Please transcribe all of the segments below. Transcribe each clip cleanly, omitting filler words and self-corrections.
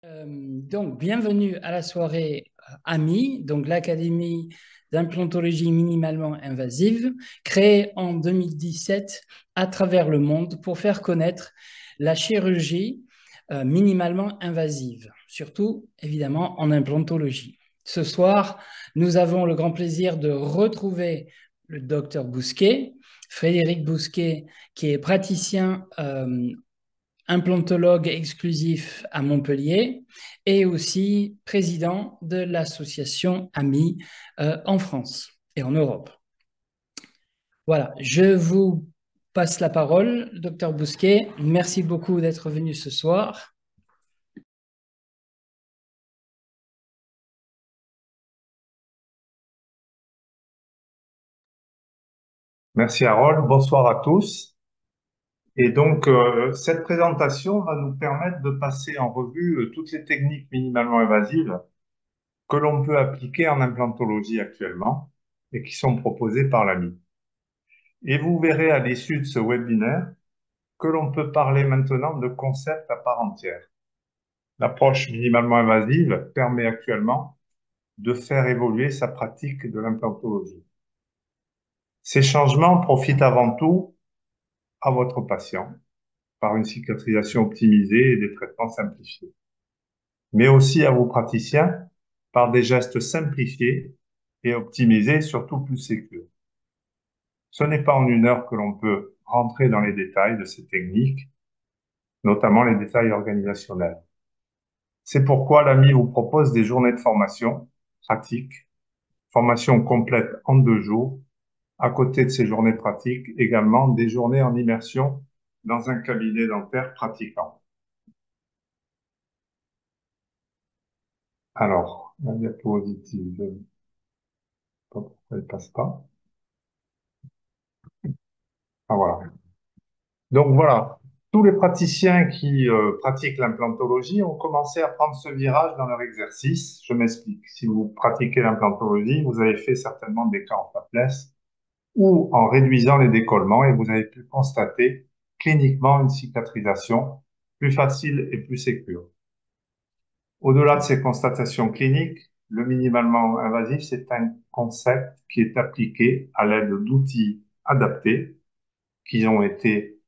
Donc, bienvenue à la soirée AMI, donc l'Académie d'implantologie minimalement invasive, créée en 2017 à travers le monde pour faire connaître la chirurgie minimalement invasive, surtout évidemment en implantologie. Ce soir, nous avons le grand plaisir de retrouver le docteur Bousquet, Frédéric Bousquet, qui est praticien implantologue exclusif à Montpellier et aussi président de l'association AMI en France et en Europe. Voilà, je vous passe la parole, docteur Bousquet. Merci beaucoup d'être venu ce soir. Merci Harold, bonsoir à tous. Et donc, cette présentation va nous permettre de passer en revue toutes les techniques minimalement invasives que l'on peut appliquer en implantologie actuellement et qui sont proposées par l'AMI. Et vous verrez à l'issue de ce webinaire que l'on peut parler maintenant de concepts à part entière. L'approche minimalement invasive permet actuellement de faire évoluer sa pratique de l'implantologie. Ces changements profitent avant tout à votre patient par une cicatrisation optimisée et des traitements simplifiés, mais aussi à vos praticiens par des gestes simplifiés et optimisés, surtout plus sécures. Ce n'est pas en une heure que l'on peut rentrer dans les détails de ces techniques, notamment les détails organisationnels. C'est pourquoi l'AMI vous propose des journées de formation pratique, formation complète en 2 jours. À côté de ces journées pratiques, également des journées en immersion dans un cabinet dentaire pratiquant. Alors, la diapositive, je ne sais pas pourquoi elle ne passe pas. Ah, voilà. Donc voilà, tous les praticiens qui pratiquent l'implantologie ont commencé à prendre ce virage dans leur exercice. Je m'explique. Si vous pratiquez l'implantologie, vous avez fait certainement des cas en flapless ou en réduisant les décollements et vous avez pu constater cliniquement une cicatrisation plus facile et plus sécure. Au-delà de ces constatations cliniques, le minimalement invasif, c'est un concept qui est appliqué à l'aide d'outils adaptés qui ont été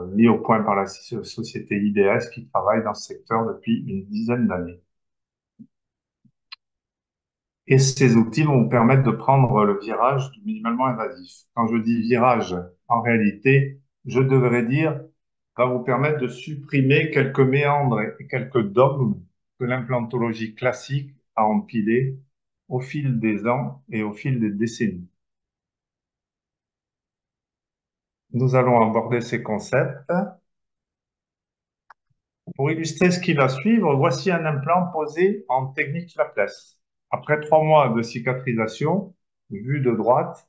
mis au point par la société IDS qui travaille dans ce secteur depuis une dizaine d'années. Et ces outils vont vous permettre de prendre le virage du minimalement invasif. Quand je dis virage, en réalité, je devrais dire va vous permettre de supprimer quelques méandres et quelques dogmes que l'implantologie classique a empilés au fil des ans et au fil des décennies. Nous allons aborder ces concepts. Pour illustrer ce qui va suivre, voici un implant posé en technique flapless. Après 3 mois de cicatrisation, vue de droite,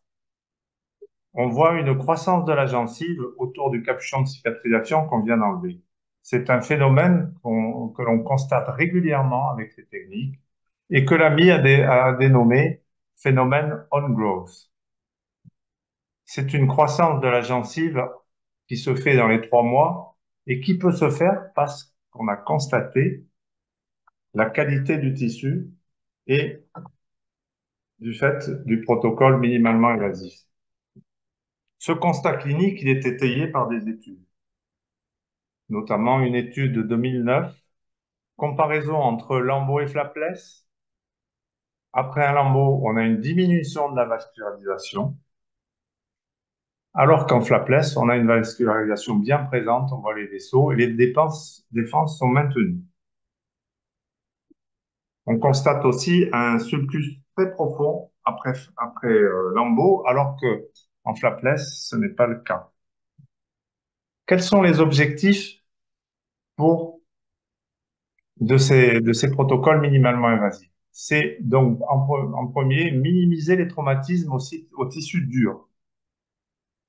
on voit une croissance de la gencive autour du capuchon de cicatrisation qu'on vient d'enlever. C'est un phénomène que l'on constate régulièrement avec ces techniques et que l'AMI a dénommé phénomène on-growth. C'est une croissance de la gencive qui se fait dans les 3 mois et qui peut se faire parce qu'on a constaté la qualité du tissu et du fait du protocole minimalement invasif. Ce constat clinique, il est étayé par des études, notamment une étude de 2009, comparaison entre lambeau et flapless. Après un lambeau, on a une diminution de la vascularisation, alors qu'en flapless, on a une vascularisation bien présente, on voit les vaisseaux et les défenses sont maintenues. On constate aussi un sulcus très profond après lambeau, alors que en flapless, ce n'est pas le cas. Quels sont les objectifs pour de ces protocoles minimalement invasifs? C'est donc en premier minimiser les traumatismes au tissu dur,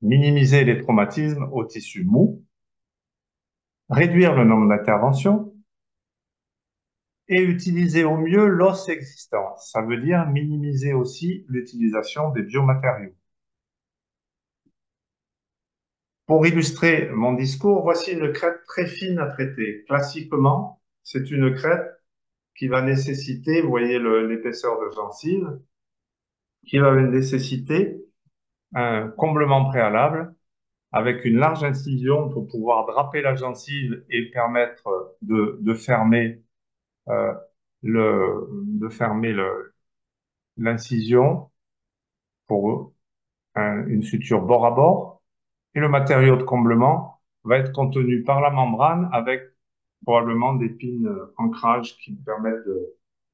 minimiser les traumatismes au tissu mou, réduire le nombre d'interventions et utiliser au mieux l'os existant. Ça veut dire minimiser aussi l'utilisation des biomatériaux. Pour illustrer mon discours, voici une crête très fine à traiter. Classiquement, c'est une crête qui va nécessiter, vous voyez l'épaisseur de gencive, qui va nécessiter un comblement préalable avec une large incision pour pouvoir draper la gencive et permettre de fermer euh, l'incision pour une suture bord à bord. Et le matériau de comblement va être contenu par la membrane avec probablement des pins ancrage qui permettent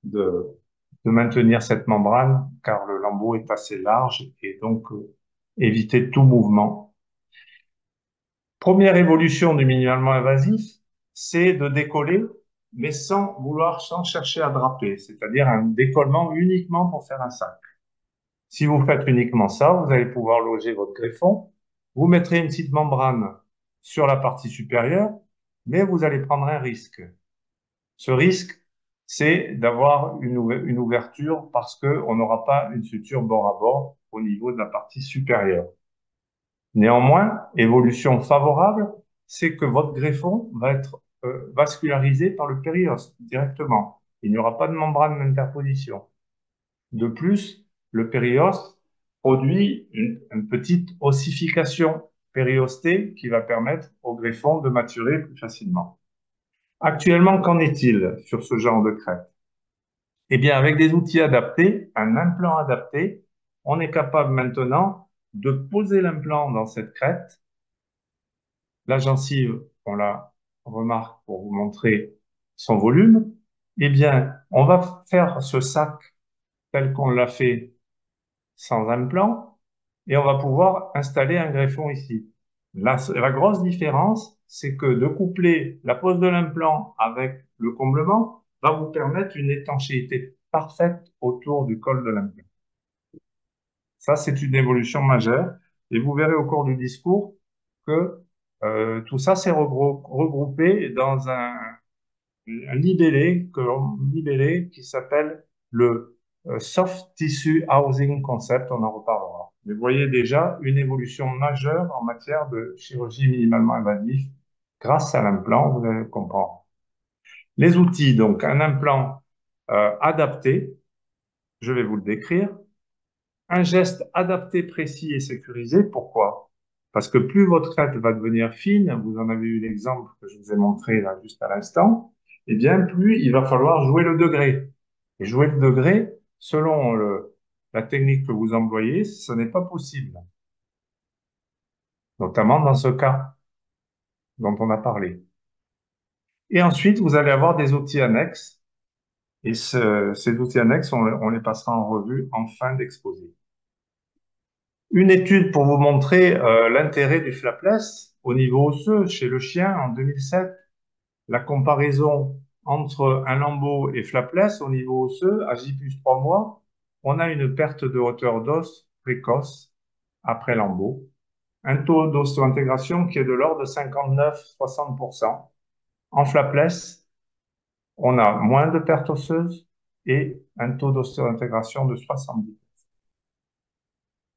de, de maintenir cette membrane car le lambeau est assez large et donc éviter tout mouvement. Première évolution du minimalement invasif, c'est de décoller, mais sans chercher à draper, c'est-à-dire un décollement uniquement pour faire un sac. Si vous faites uniquement ça, vous allez pouvoir loger votre greffon. Vous mettrez une petite membrane sur la partie supérieure, mais vous allez prendre un risque. Ce risque, c'est d'avoir une ouverture parce qu'on n'aura pas une suture bord à bord au niveau de la partie supérieure. Néanmoins, évolution favorable, c'est que votre greffon va être vascularisé par le périos directement. Il n'y aura pas de membrane d'interposition. De plus, le périos produit une petite ossification périostée qui va permettre au greffon de maturer plus facilement. Actuellement, qu'en est-il sur ce genre de crête? Eh bien, avec des outils adaptés, un implant adapté, on est capable maintenant de poser l'implant dans cette crête. La gencive, on la remarque pour vous montrer son volume. Eh bien, on va faire ce sac tel qu'on l'a fait sans implant et on va pouvoir installer un greffon ici. La grosse différence, c'est que de coupler la pose de l'implant avec le comblement va vous permettre une étanchéité parfaite autour du col de l'implant. Ça, c'est une évolution majeure et vous verrez au cours du discours que tout ça s'est regroupé dans un libellé qui s'appelle le Soft Tissue Housing Concept, on en reparlera. Mais vous voyez déjà une évolution majeure en matière de chirurgie minimalement invasive grâce à l'implant, vous allez comprendre. Les outils, donc un implant adapté, je vais vous le décrire. Un geste adapté, précis et sécurisé. Pourquoi? Parce que plus votre crête va devenir fine, vous en avez eu l'exemple que je vous ai montré là juste à l'instant, eh bien plus il va falloir jouer le degré. Et jouer le degré, selon la technique que vous employez, ce n'est pas possible. Notamment dans ce cas dont on a parlé. Et ensuite, vous allez avoir des outils annexes. Et ces outils annexes, on les passera en revue en fin d'exposé. Une étude pour vous montrer l'intérêt du flapless au niveau osseux chez le chien en 2007. La comparaison entre un lambeau et flapless au niveau osseux à J plus 3 mois, on a une perte de hauteur d'os précoce après lambeau, un taux d'osseointégration qui est de l'ordre de 59-60%. En flapless, on a moins de perte osseuse et un taux d'osseointégration de 70%.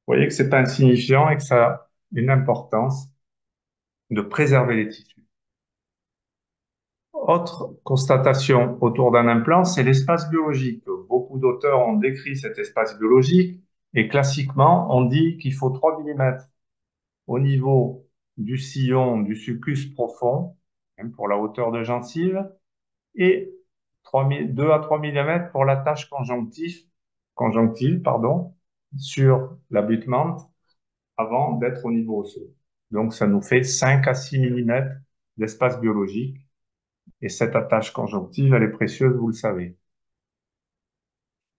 Vous voyez que c'est pas insignifiant et que ça a une importance de préserver les tissus. Autre constatation autour d'un implant, c'est l'espace biologique. Beaucoup d'auteurs ont décrit cet espace biologique et classiquement, on dit qu'il faut 3 mm au niveau du sillon du sulcus profond, même pour la hauteur de gencive, et 2 à 3 mm pour l'attache conjonctive, sur l'abutement avant d'être au niveau osseux. Donc, ça nous fait 5 à 6 mm d'espace biologique. Et cette attache conjonctive, elle est précieuse, vous le savez.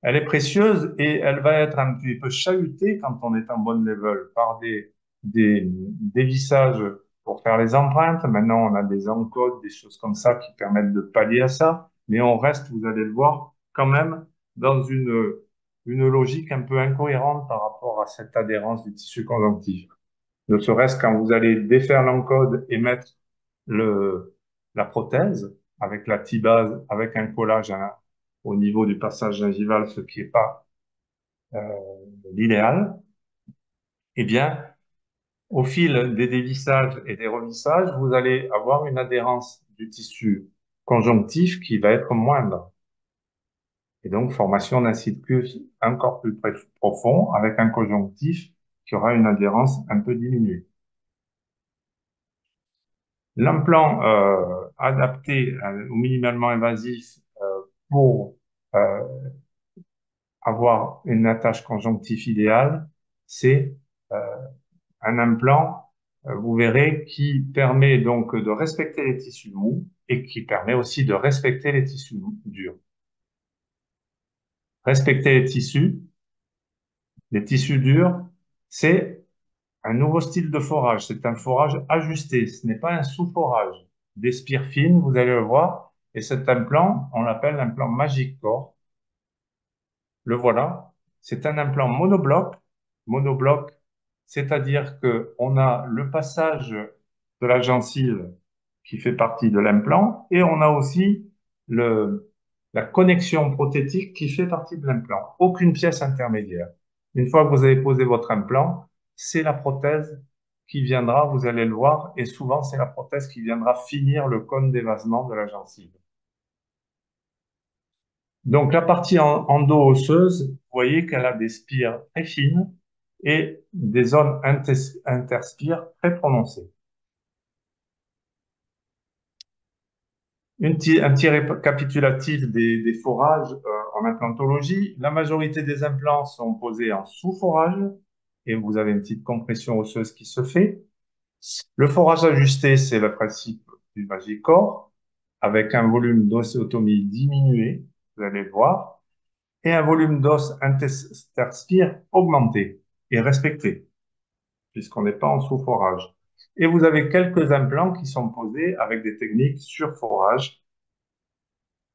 Elle est précieuse et elle va être un petit peu chahutée quand on est en bon level par des dévissages pour faire les empreintes. Maintenant, on a des encodes, des choses comme ça qui permettent de pallier à ça. Mais on reste, vous allez le voir, quand même dans une logique un peu incohérente par rapport à cette adhérence du tissu conjonctif. Ne serait-ce quand vous allez défaire l'encode et mettre la prothèse avec la T-base, avec un collage au niveau du passage gingival, ce qui n'est pas euh, l'idéal, eh bien, au fil des dévissages et des revissages, vous allez avoir une adhérence du tissu conjonctif qui va être moindre. Et donc, formation d'un site plus, encore plus profond avec un conjonctif qui aura une adhérence un peu diminuée. L'implant adapté au minimalement invasif pour euh, avoir une attache conjonctive idéale, c'est euh, un implant, vous verrez, qui permet donc de respecter les tissus mous et qui permet aussi de respecter les tissus durs. Respecter les tissus durs, c'est un nouveau style de forage. C'est un forage ajusté. Ce n'est pas un sous-forage. Des spires fines, vous allez le voir. Et cet implant, on l'appelle l'implant Magic Core. Le voilà. C'est un implant monobloc. Monobloc, c'est-à-dire que on a le passage de la gencive qui fait partie de l'implant et on a aussi la connexion prothétique qui fait partie de l'implant. Aucune pièce intermédiaire. Une fois que vous avez posé votre implant, c'est la prothèse qui viendra, vous allez le voir, et souvent c'est la prothèse qui viendra finir le cône d'évasement de la gencive. Donc la partie endo-osseuse, vous voyez qu'elle a des spires très fines et des zones interspires très prononcées. Un petit récapitulatif des forages en implantologie. La majorité des implants sont posés en sous-forage et vous avez une petite compression osseuse qui se fait. Le forage ajusté, c'est le principe du Magicor avec un volume d'osséotomie diminué, vous allez le voir, et un volume d'os interspire augmenté et respecté, puisqu'on n'est pas en sous-forage. Et vous avez quelques implants qui sont posés avec des techniques sur forage,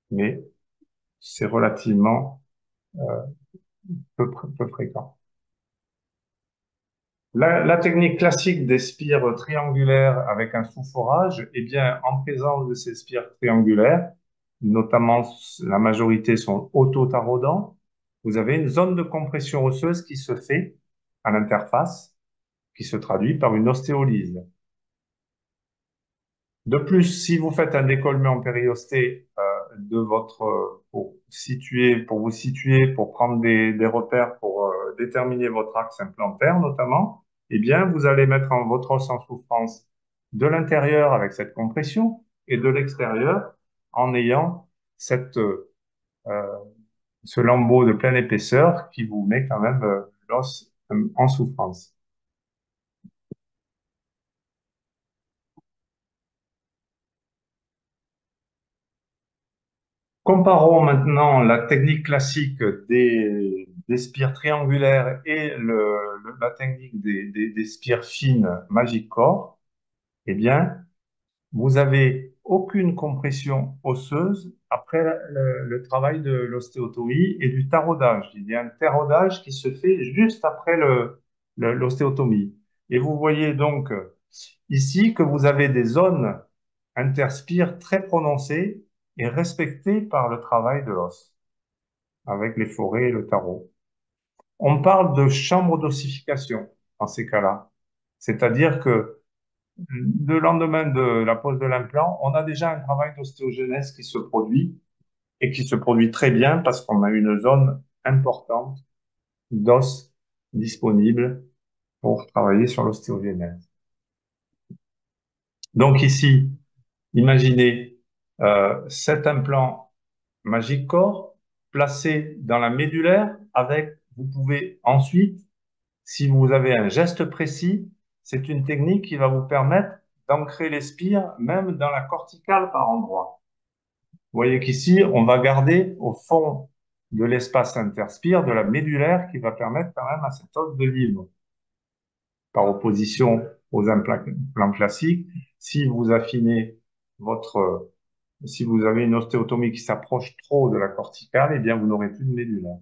mais c'est relativement peu fréquent. La technique classique des spires triangulaires avec un sous-forage, eh bien, en présence de ces spires triangulaires, notamment la majorité sont auto-taraudants, vous avez une zone de compression osseuse qui se fait à l'interface, qui se traduit par une ostéolyse. De plus, si vous faites un décollement en périosté de votre pour vous situer, pour prendre des repères, pour déterminer votre axe implantaire notamment, eh bien, vous allez mettre votre os en souffrance de l'intérieur avec cette compression et de l'extérieur en ayant ce lambeau de pleine épaisseur qui vous met quand même l'os en souffrance. Comparons maintenant la technique classique des spires triangulaires et la technique des spires fines Magic Core. Eh bien, vous avez aucune compression osseuse après le travail de l'ostéotomie et du taraudage. Il y a un taraudage qui se fait juste après l'ostéotomie. Et vous voyez donc ici que vous avez des zones interspires très prononcées et respectées par le travail de l'os, avec les forêts et le tarot. On parle de chambre d'ossification dans ces cas-là. C'est-à-dire que le lendemain de la pose de l'implant, on a déjà un travail d'ostéogenèse qui se produit et qui se produit très bien parce qu'on a une zone importante d'os disponible pour travailler sur l'ostéogenèse. Donc ici, imaginez cet implant Magic Core placé dans la médulaire avec, vous pouvez ensuite, si vous avez un geste précis, c'est une technique qui va vous permettre d'ancrer les spires même dans la corticale par endroit. Vous voyez qu'ici, on va garder au fond de l'espace interspire de la médulaire qui va permettre quand même à cet os de vivre. Par opposition aux implants classiques, si vous affinez si vous avez une ostéotomie qui s'approche trop de la corticale, eh bien, vous n'aurez plus de médulaire.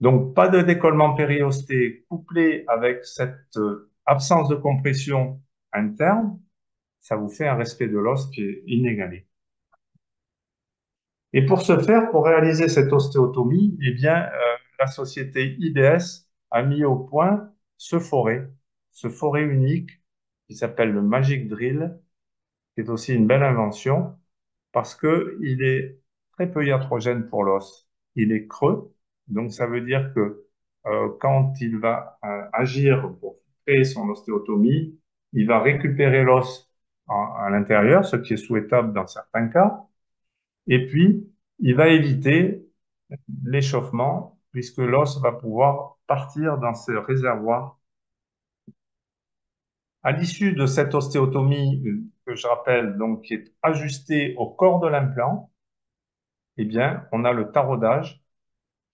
Donc, pas de décollement périosté couplé avec cette absence de compression interne, ça vous fait un respect de l'os qui est inégalé. Et pour ce faire, pour réaliser cette ostéotomie, eh bien, la société IDS a mis au point ce forêt unique qui s'appelle le Magic Drill, qui est aussi une belle invention parce que il est très peu iatrogène pour l'os. Il est creux, donc ça veut dire que quand il va agir pour créer son ostéotomie, il va récupérer l'os à l'intérieur, ce qui est souhaitable dans certains cas, et puis il va éviter l'échauffement puisque l'os va pouvoir partir dans ce réservoir. À l'issue de cette ostéotomie, que je rappelle, donc, qui est ajustée au corps de l'implant, eh bien, on a le taraudage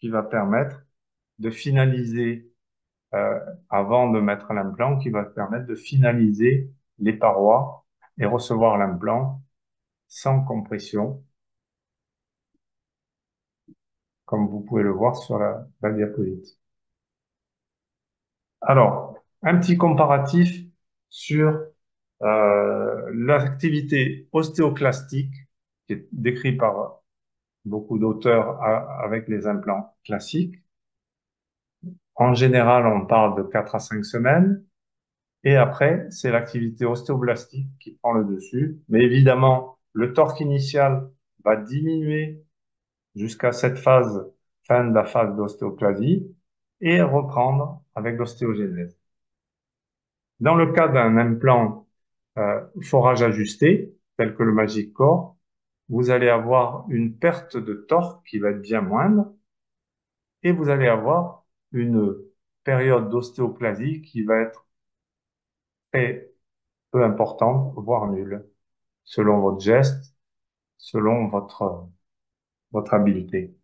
qui va permettre de finaliser, euh, avant de mettre l'implant, qui va permettre de finaliser les parois et recevoir l'implant sans compression, comme vous pouvez le voir sur la diapositive. Alors, un petit comparatif sur l'activité ostéoclastique qui est décrite par beaucoup d'auteurs avec les implants classiques. En général, on parle de 4 à 5 semaines. Et après, c'est l'activité ostéoblastique qui prend le dessus. Mais évidemment, le torque initial va diminuer jusqu'à cette phase, fin de la phase d'ostéoplasie, et reprendre avec l'ostéogenèse. Dans le cas d'un implant forage ajusté, tel que le Magic Core, vous allez avoir une perte de torque qui va être bien moindre, et vous allez avoir une période d'ostéoplasie qui va être très peu importante, voire nulle, selon votre geste, selon votre habileté.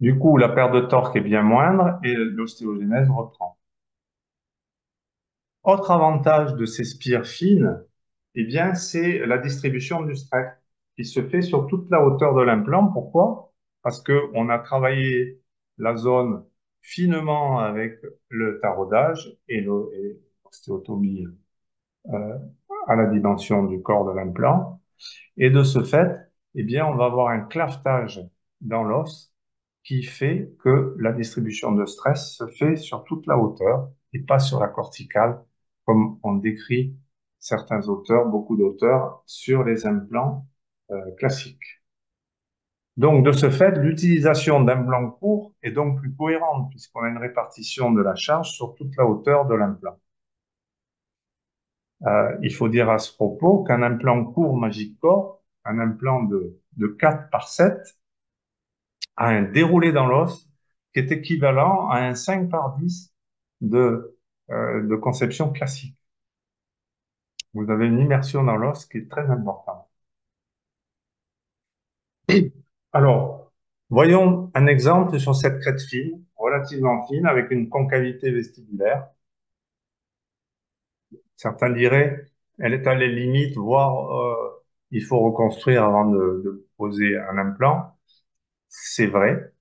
Du coup, la perte de torque est bien moindre et l'ostéogenèse reprend. Autre avantage de ces spires fines, eh bien, c'est la distribution du stress qui se fait sur toute la hauteur de l'implant. Pourquoi? Parce que on a travaillé la zone finement avec le taraudage et l'ostéotomie euh, à la dimension du corps de l'implant. Et de ce fait, eh bien, on va avoir un clavetage dans l'os qui fait que la distribution de stress se fait sur toute la hauteur et pas sur la corticale, comme on décrit certains auteurs, beaucoup d'auteurs, sur les implants classiques. Donc, de ce fait, l'utilisation d'implants courts est donc plus cohérente puisqu'on a une répartition de la charge sur toute la hauteur de l'implant. Il faut dire à ce propos qu'un implant court Magic Core, un implant de 4 par 7, a un déroulé dans l'os qui est équivalent à un 5 par 10 de conception classique. Vous avez une immersion dans l'os qui est très importante. Alors, voyons un exemple sur cette crête fine, relativement fine, avec une concavité vestibulaire. Certains diraient, elle est à les limites, voire il faut reconstruire avant de poser un implant. C'est vrai,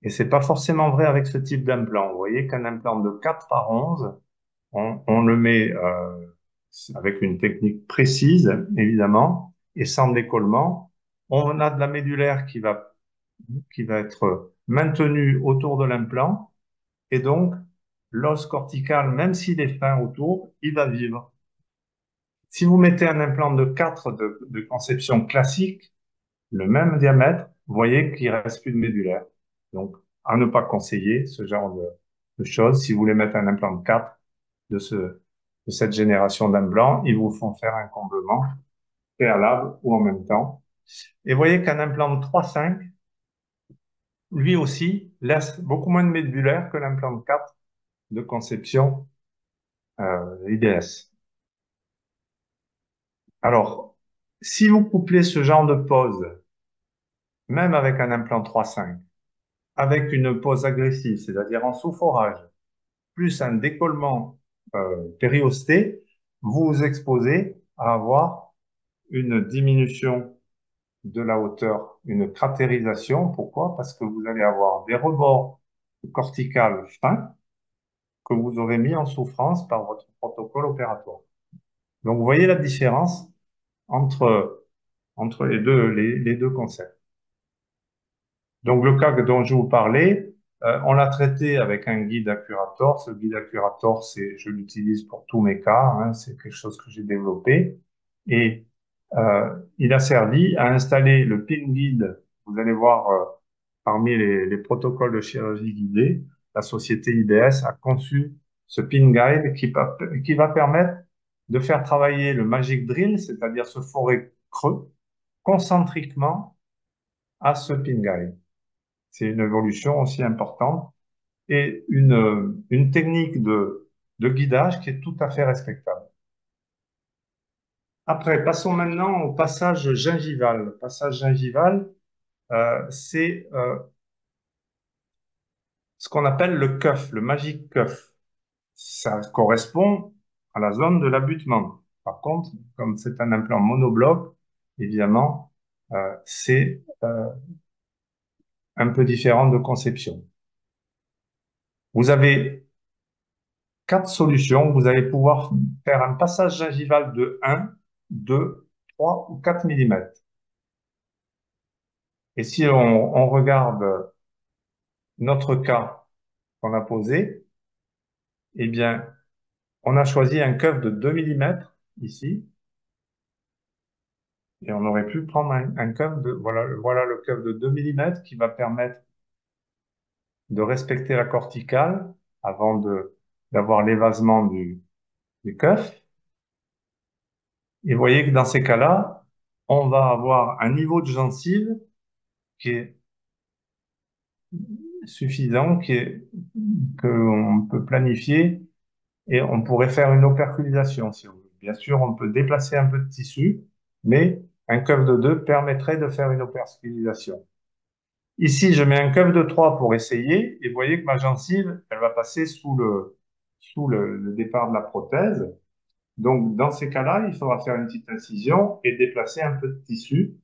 et c'est pas forcément vrai avec ce type d'implant. Vous voyez qu'un implant de 4 par 11, on le met avec une technique précise, évidemment, et sans décollement. On a de la médulaire qui va être maintenue autour de l'implant, et donc l'os cortical, même s'il est fin autour, il va vivre. Si vous mettez un implant de 4 de conception classique, le même diamètre, vous voyez qu'il reste plus de médulaire. Donc, à ne pas conseiller ce genre de choses. Si vous voulez mettre un implant de 4 de cette génération d'implants, ils vous font faire un comblement préalable ou en même temps. Et vous voyez qu'un implant de 3,5, lui aussi, laisse beaucoup moins de médulaire que l'implant de 4 de conception IDS. Alors, si vous couplez ce genre de pose, même avec un implant 3,5, avec une pose agressive, c'est-à-dire en sous-forage, plus un décollement périosté, vous vous exposez à avoir une diminution de la hauteur, une cratérisation. Pourquoi? Parce que vous allez avoir des rebords corticales fins que vous aurez mis en souffrance par votre protocole opératoire. Donc, vous voyez la différence entre les deux concepts. Donc, le cas dont je vous parlais, On l'a traité avec un guide Accurator. Ce guide Accurator, je l'utilise pour tous mes cas, hein, c'est quelque chose que j'ai développé. Et il a servi à installer le PIN guide. Vous allez voir, parmi les protocoles de chirurgie guidée, la société IBS a conçu ce PIN guide qui va permettre de faire travailler le Magic Drill, c'est-à-dire ce forêt creux, concentriquement à ce PIN guide. C'est une évolution aussi importante et une technique de guidage qui est tout à fait respectable. Après, passons maintenant au passage gingival. Le passage gingival, c'est ce qu'on appelle le cuff, le magic cuff. Ça correspond à la zone de l'abutement. Par contre, comme c'est un implant monobloc, évidemment, c'est un peu différent de conception. Vous avez 4 solutions. Vous allez pouvoir faire un passage gingival de 1, 2, 3 ou 4 millimètres. Et si on regarde notre cas qu'on a posé, eh bien, on a choisi un cuff de 2 millimètres ici, et on aurait pu prendre un cuff voilà le cuff de 2 millimètres qui va permettre de respecter la corticale avant d'avoir l'évasement du cuff. Et vous voyez que dans ces cas-là, on va avoir un niveau de gencive qui est suffisant, qu'on peut planifier et on pourrait faire une operculisation si on veut. Bien sûr, on peut déplacer un peu de tissu, mais un cuff de 2 permettrait de faire une operculisation. Ici, je mets un cuff de 3 pour essayer et vous voyez que ma gencive, elle va passer sous le départ de la prothèse. Donc, dans ces cas-là, il faudra faire une petite incision et déplacer un peu de tissu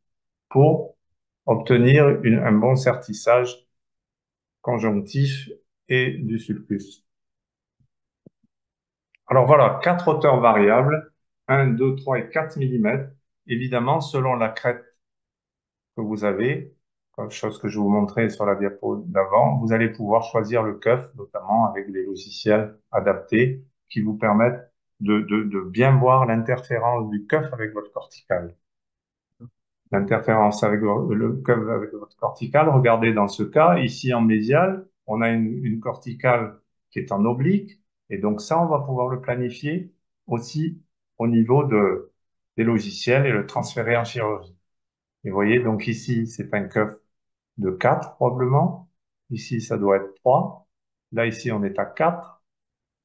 pour obtenir un bon sertissage conjonctif et du sulcus. Alors voilà, 4 hauteurs variables, 1, 2, 3 et 4 millimètres. Évidemment, selon la crête que vous avez, comme chose que je vous montrais sur la diapo d'avant, vous allez pouvoir choisir le cuff, notamment avec des logiciels adaptés qui vous permettent de bien voir l'interférence du cuff avec votre corticale. L'interférence avec le cuff avec votre corticale, regardez dans ce cas, ici en médial, on a une corticale qui est en oblique, et donc ça, on va pouvoir le planifier aussi au niveau des logiciels et le transférer en chirurgie. Et vous voyez, donc ici, c'est un cuff de 4 probablement. Ici, ça doit être 3. Là, ici, on est à 4.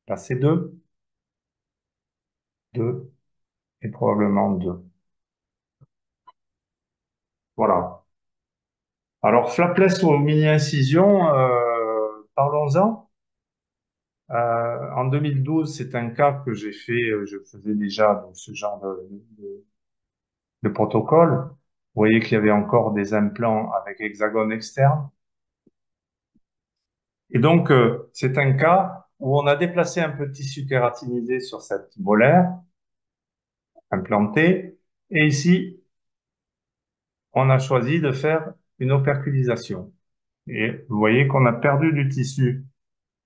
Là, c'est 2. 2 et probablement 2. Voilà. Alors, flapless ou mini-incision, parlons-en. En 2012, c'est un cas que j'ai fait, je faisais déjà donc, ce genre de protocole. Vous voyez qu'il y avait encore des implants avec hexagone externe. Et donc, c'est un cas où on a déplacé un peu de tissu kératinisé sur cette molaire implantée. Et ici, on a choisi de faire une operculisation. Et vous voyez qu'on a perdu du tissu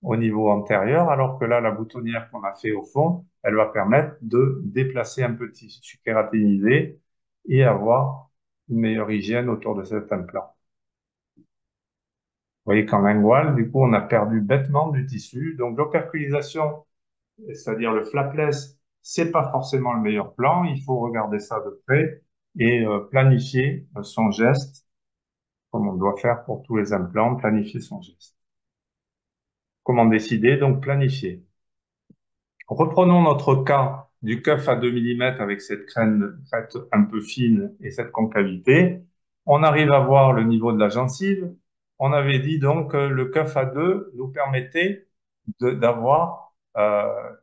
au niveau antérieur, alors que là, la boutonnière qu'on a fait au fond, elle va permettre de déplacer un peu de tissu kératinisé et avoir une meilleure hygiène autour de cet implant. Vous voyez qu'en lingual, du coup, on a perdu bêtement du tissu. Donc, l'operculisation, c'est-à-dire le flapless, c'est pas forcément le meilleur plan. Il faut regarder ça de près et planifier son geste, comme on doit faire pour tous les implants, planifier son geste. Comment décider? Donc, planifier. Reprenons notre cas du cuff à 2 millimètres avec cette crête un peu fine et cette concavité. On arrive à voir le niveau de la gencive. On avait dit donc que le cuff à 2 nous permettait d'avoir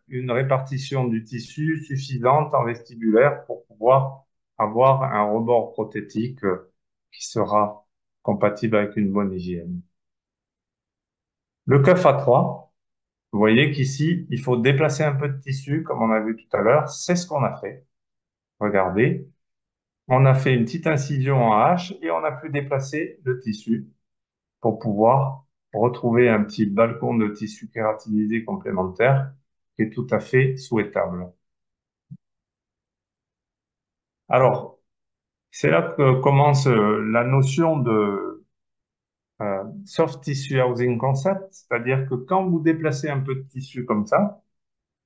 une répartition du tissu suffisante en vestibulaire pour pouvoir avoir un rebord prothétique qui sera compatible avec une bonne hygiène. Le cuff à 3, vous voyez qu'ici, il faut déplacer un peu de tissu, comme on a vu tout à l'heure. C'est ce qu'on a fait. Regardez, on a fait une petite incision en H et on a pu déplacer le tissu pour pouvoir retrouver un petit balcon de tissu kératinisé complémentaire qui est tout à fait souhaitable. Alors, c'est là que commence la notion de soft tissue housing concept, c'est-à-dire que quand vous déplacez un peu de tissu comme ça,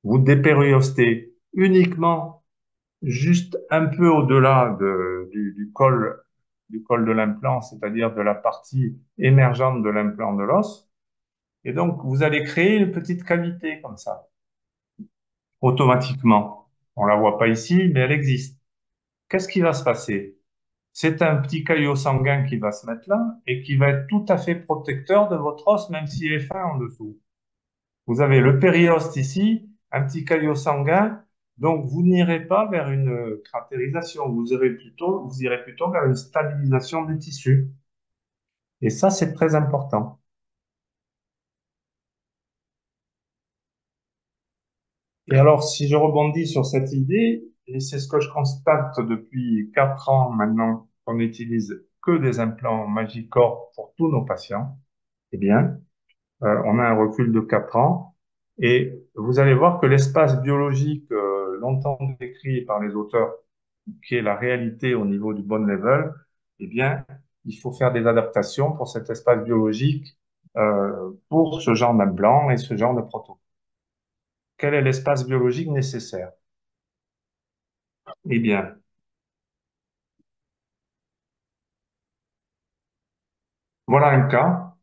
vous dépériostez uniquement juste un peu au-delà du col de l'implant, c'est-à-dire de la partie émergente de l'implant de l'os. Et donc, vous allez créer une petite cavité comme ça, automatiquement. On la voit pas ici, mais elle existe. Qu'est-ce qui va se passer? C'est un petit caillot sanguin qui va se mettre là et qui va être tout à fait protecteur de votre os, même s'il est fin en dessous. Vous avez le périoste ici, un petit caillot sanguin, donc vous n'irez pas vers une cratérisation, vous irez plutôt vers une stabilisation du tissu. Et ça, c'est très important. Et alors, si je rebondis sur cette idée, et c'est ce que je constate depuis 4 ans maintenant, qu'on n'utilise que des implants Magicor pour tous nos patients, eh bien, on a un recul de 4 ans. Et vous allez voir que l'espace biologique longtemps décrit par les auteurs, qui est la réalité au niveau du bone level, eh bien, il faut faire des adaptations pour cet espace biologique, pour ce genre d'implant et ce genre de protocole. Quel est l'espace biologique nécessaire? Eh bien, voilà un cas.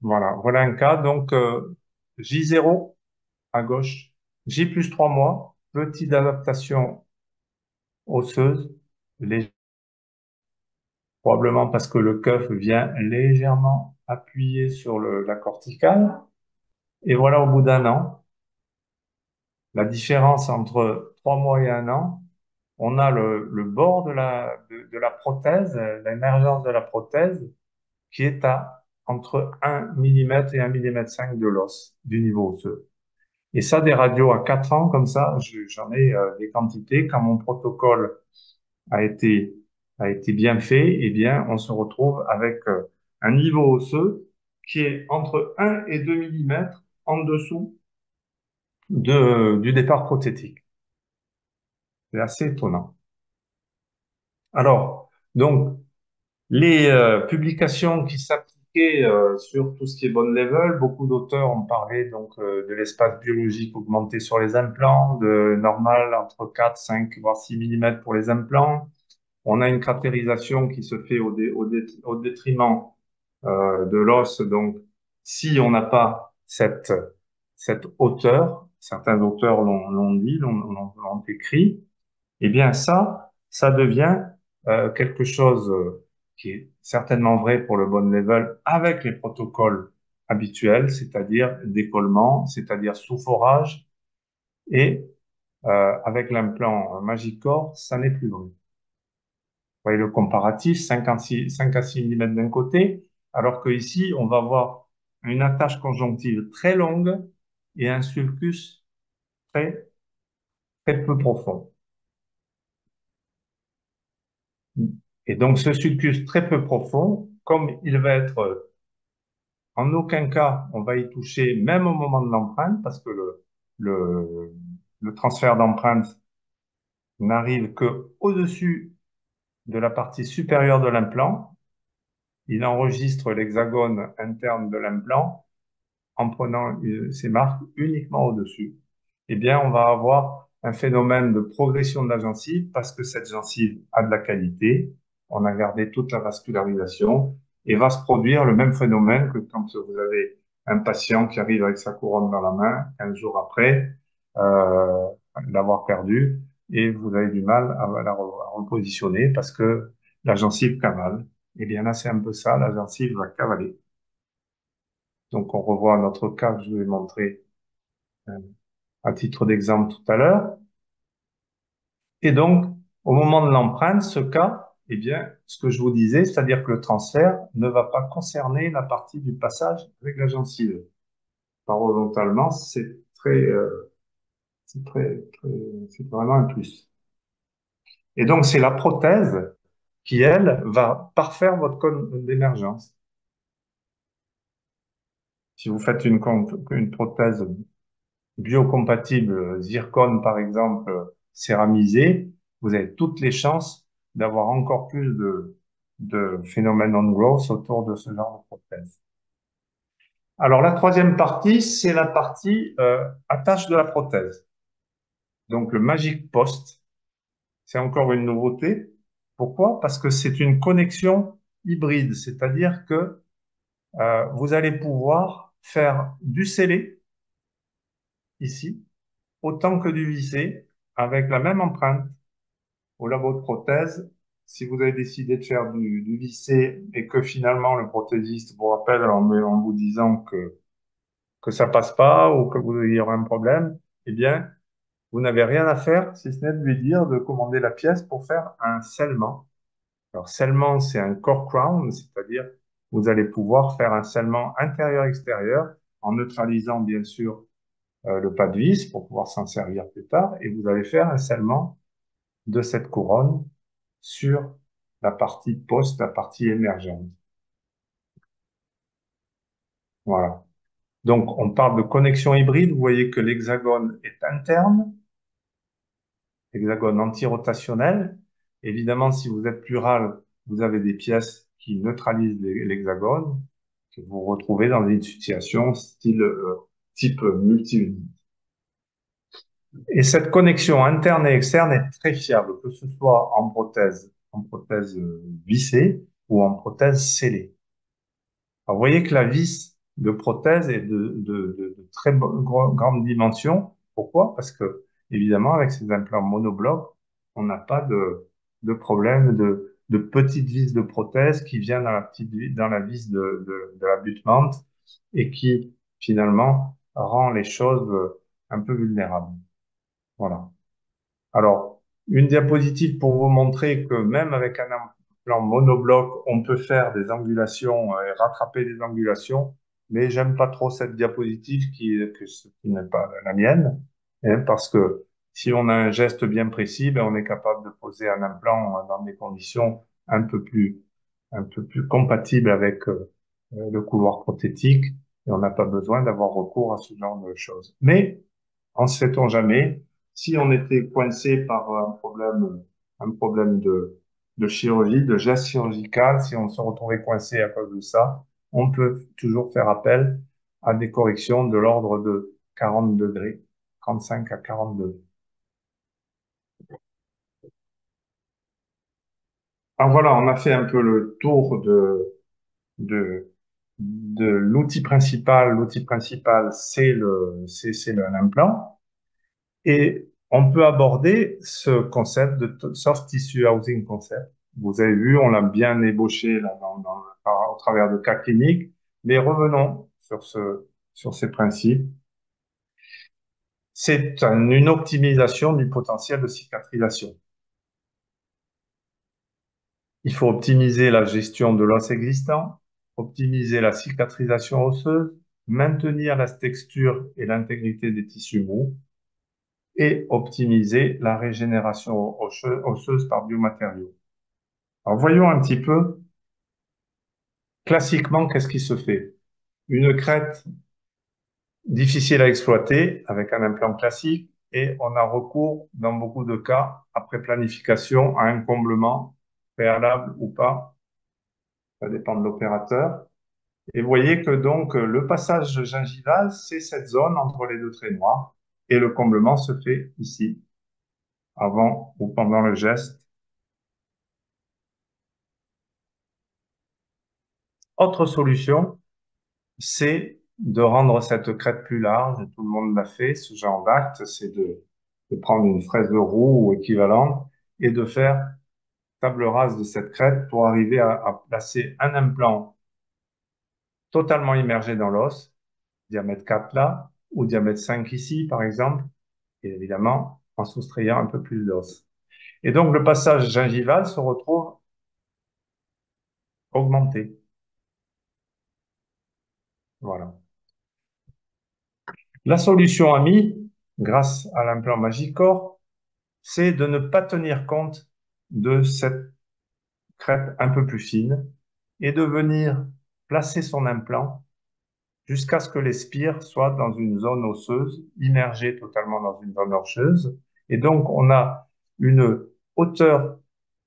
Voilà un cas. Donc, J0 à gauche, J plus 3 mois, petite adaptation osseuse, probablement parce que le cuff vient légèrement appuyer sur la corticale. Et voilà, au bout d'un an, la différence entre 3 mois et un an, on a le bord de la prothèse, l'émergence de la prothèse, qui est à entre 1 mm et 1,5 mm de l'os, du niveau osseux. Et ça, des radios à 4 ans, comme ça, j'en ai des quantités. Quand mon protocole a été, a été bien fait, eh bien, on se retrouve avec un niveau osseux qui est entre 1 et 2 mm en dessous du départ prothétique. C'est assez étonnant. Alors, donc, les publications qui s'appliquaient sur tout ce qui est bone level, beaucoup d'auteurs ont parlé donc de l'espace biologique augmenté sur les implants, de normal entre 4, 5, voire 6 mm pour les implants. On a une cratérisation qui se fait au détriment de l'os. Donc, si on n'a pas cette hauteur, certains auteurs l'ont dit, l'ont écrit, eh bien ça devient quelque chose qui est certainement vrai pour le bone level avec les protocoles habituels, c'est-à-dire décollement, c'est-à-dire sous-forage, et avec l'implant Magicor, ça n'est plus vrai. Vous voyez le comparatif, 5 à 6 mm d'un côté, alors que ici, on va avoir une attache conjonctive très longue et un sulcus très, très peu profond. Et donc, ce sulcus très peu profond, comme il va être en aucun cas, on va y toucher, même au moment de l'empreinte, parce que le, le transfert d'empreinte n'arrive que au-dessus de la partie supérieure de l'implant. Il enregistre l'hexagone interne de l'implant en prenant ces marques uniquement au-dessus, eh bien, on va avoir un phénomène de progression de la gencive parce que cette gencive a de la qualité, on a gardé toute la vascularisation et va se produire le même phénomène que quand vous avez un patient qui arrive avec sa couronne dans la main 15 jours après euh, l'avoir perdue et vous avez du mal à repositionner parce que la gencive cavale. Eh bien là, c'est un peu ça, la gencive va cavaler. Donc, on revoit notre cas que je vous ai montré euh, à titre d'exemple tout à l'heure. Et donc, au moment de l'empreinte, ce cas, eh bien, ce que je vous disais, c'est-à-dire que le transfert ne va pas concerner la partie du passage avec la gencive. Parodontalement, c'est vraiment un plus. Et donc, c'est la prothèse qui, elle, va parfaire votre cône d'émergence. Si vous faites une prothèse biocompatible zircone, par exemple, céramisée, vous avez toutes les chances d'avoir encore plus de phénomènes on-growth autour de ce genre de prothèse. Alors, la troisième partie, c'est la partie attache de la prothèse. Donc, le Magic Post, c'est encore une nouveauté. Pourquoi? Parce que c'est une connexion hybride, c'est-à-dire que vous allez pouvoir faire du scellé ici, autant que du vissé, avec la même empreinte au labo de prothèse. Si vous avez décidé de faire du vissé et que finalement le prothésiste vous rappelle en vous disant que ça passe pas ou que vous y aurez un problème, eh bien, vous n'avez rien à faire si ce n'est de lui dire de commander la pièce pour faire un scellement. Alors, scellement, c'est un core crown, c'est-à-dire vous allez pouvoir faire un scellement intérieur-extérieur en neutralisant bien sûr le pas de vis pour pouvoir s'en servir plus tard et vous allez faire un scellement de cette couronne sur la partie post, la partie émergente. Voilà. Donc, on parle de connexion hybride. Vous voyez que l'hexagone est interne, hexagone antirotationnel. Évidemment, si vous êtes plural, vous avez des pièces qui neutralisent l'hexagone, que vous retrouvez dans une situation type multi. Et cette connexion interne et externe est très fiable, que ce soit en prothèse vissée ou en prothèse scellée. Alors, vous voyez que la vis de prothèse est de très grande dimension. Pourquoi? Parce que, évidemment, avec ces implants monoblocs, on n'a pas de problème de petites vis de prothèse qui viennent dans la vis de l'abutement et qui, finalement, rend les choses un peu vulnérables. Voilà. Alors, une diapositive pour vous montrer que même avec un implant monobloc, on peut faire des angulations et rattraper des angulations, mais j'aime pas trop cette diapositive qui n'est pas la mienne, hein, parce que si on a un geste bien précis, ben, on est capable de poser un implant dans des conditions un peu plus compatibles avec le couloir prothétique, et on n'a pas besoin d'avoir recours à ce genre de choses. Mais en sait-on jamais, si on était coincé par un problème de chirurgie, de geste chirurgical, si on se retrouvait coincé à cause de ça, on peut toujours faire appel à des corrections de l'ordre de 40 degrés, 35 à 40 degrés. Alors voilà, on a fait un peu le tour de, de l'outil principal. L'outil principal, c'est l'implant. Et on peut aborder ce concept de soft tissue housing concept. Vous avez vu, on l'a bien ébauché là, au travers de cas cliniques, mais revenons sur ces principes. C'est une optimisation du potentiel de cicatrisation. Il faut optimiser la gestion de l'os existant, optimiser la cicatrisation osseuse, maintenir la texture et l'intégrité des tissus mous, et optimiser la régénération osseuse par biomatériaux. Alors voyons un petit peu, classiquement, qu'est-ce qui se fait? Une crête difficile à exploiter avec un implant classique et on a recours, dans beaucoup de cas, après planification, à un comblement préalable ou pas, ça dépend de l'opérateur. Et vous voyez que donc le passage gingival, c'est cette zone entre les deux traits noirs et le comblement se fait ici, avant ou pendant le geste. Autre solution, c'est de rendre cette crête plus large. Tout le monde l'a fait, ce genre d'acte, c'est de prendre une fraise de roue ou équivalente et de faire table rase de cette crête pour arriver à placer un implant totalement immergé dans l'os, diamètre 4 là, ou diamètre 5 ici, par exemple, et évidemment en soustrayant un peu plus d'os. Et donc le passage gingival se retrouve augmenté. Voilà. La solution amie, grâce à l'implant Magicor, c'est de ne pas tenir compte de cette crête un peu plus fine et de venir placer son implant jusqu'à ce que les spires soient dans une zone osseuse, immergées totalement dans une zone osseuse. Et donc, on a une hauteur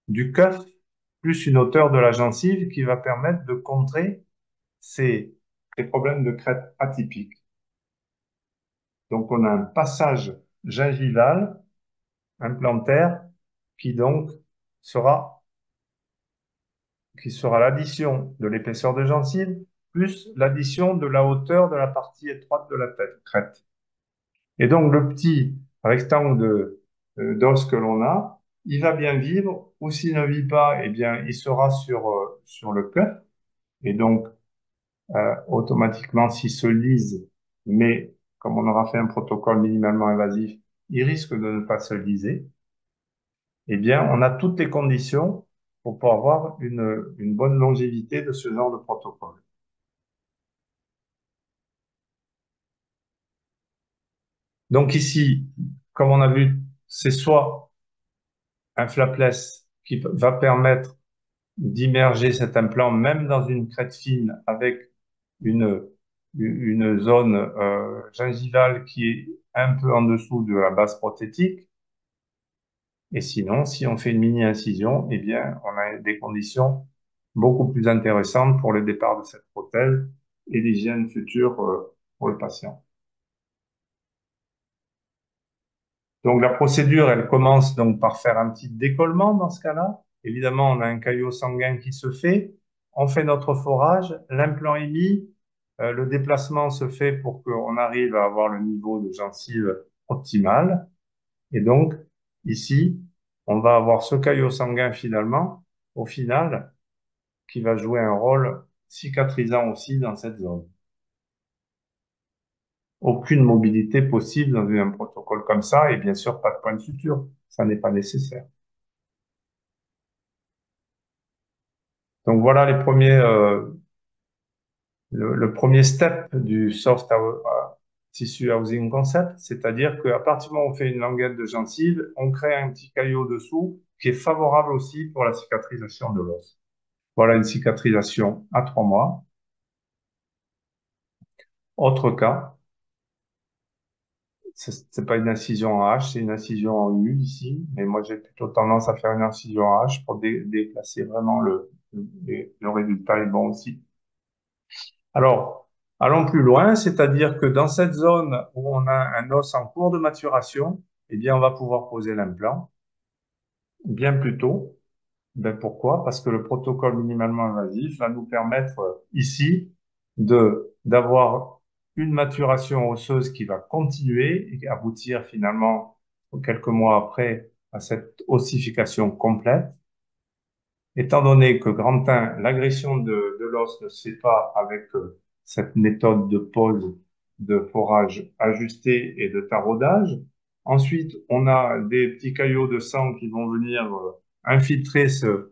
du cuff plus une hauteur de la gencive qui va permettre de contrer ces problèmes de crête atypiques. Donc, on a un passage gingival implantaire qui donc sera, qui sera l'addition de l'épaisseur de gencive plus l'addition de la hauteur de la partie étroite de la tête, crête. Et donc, le petit rectangle d'os que l'on a, il va bien vivre, ou s'il ne vit pas, eh bien, il sera sur le cuff. Et donc, automatiquement, s'il se lise, mais comme on aura fait un protocole minimalement invasif, il risque de ne pas se liser. Eh bien, on a toutes les conditions pour pouvoir avoir une bonne longévité de ce genre de protocole. Donc ici, comme on a vu, c'est soit un flapless qui va permettre d'immerger cet implant même dans une crête fine avec une, une zone gingivale qui est un peu en dessous de la base prothétique. Et sinon, si on fait une mini-incision, eh bien, on a des conditions beaucoup plus intéressantes pour le départ de cette prothèse et l'hygiène future pour le patient. Donc la procédure, elle commence donc par faire un petit décollement dans ce cas-là. Évidemment, on a un caillot sanguin qui se fait. On fait notre forage, l'implant est mis, le déplacement se fait pour qu'on arrive à avoir le niveau de gencive optimal. Et donc, ici, on va avoir ce caillot sanguin finalement, au final, qui va jouer un rôle cicatrisant aussi dans cette zone. Aucune mobilité possible dans un protocole comme ça et bien sûr pas de point de suture. Ça n'est pas nécessaire. Donc voilà les premiers, le premier step du tissue housing concept, c'est-à-dire qu'à partir du moment où on fait une languette de gencive, on crée un petit caillot dessous qui est favorable aussi pour la cicatrisation de l'os. Voilà une cicatrisation à 3 mois. Autre cas, c'est pas une incision en H, c'est une incision en U ici, mais moi j'ai plutôt tendance à faire une incision en H pour déplacer vraiment le résultat est bon aussi. Alors, allons plus loin, c'est-à-dire que dans cette zone où on a un os en cours de maturation, eh bien on va pouvoir poser l'implant bien plus tôt. Ben pourquoi? Parce que le protocole minimalement invasif va nous permettre ici d'avoir une maturation osseuse qui va continuer et aboutir finalement quelques mois après à cette ossification complète. Étant donné que grand 1, l'agression de l'os ne se fait pas avec cette méthode de pose, de forage ajusté et de taraudage. Ensuite, on a des petits caillots de sang qui vont venir infiltrer ce,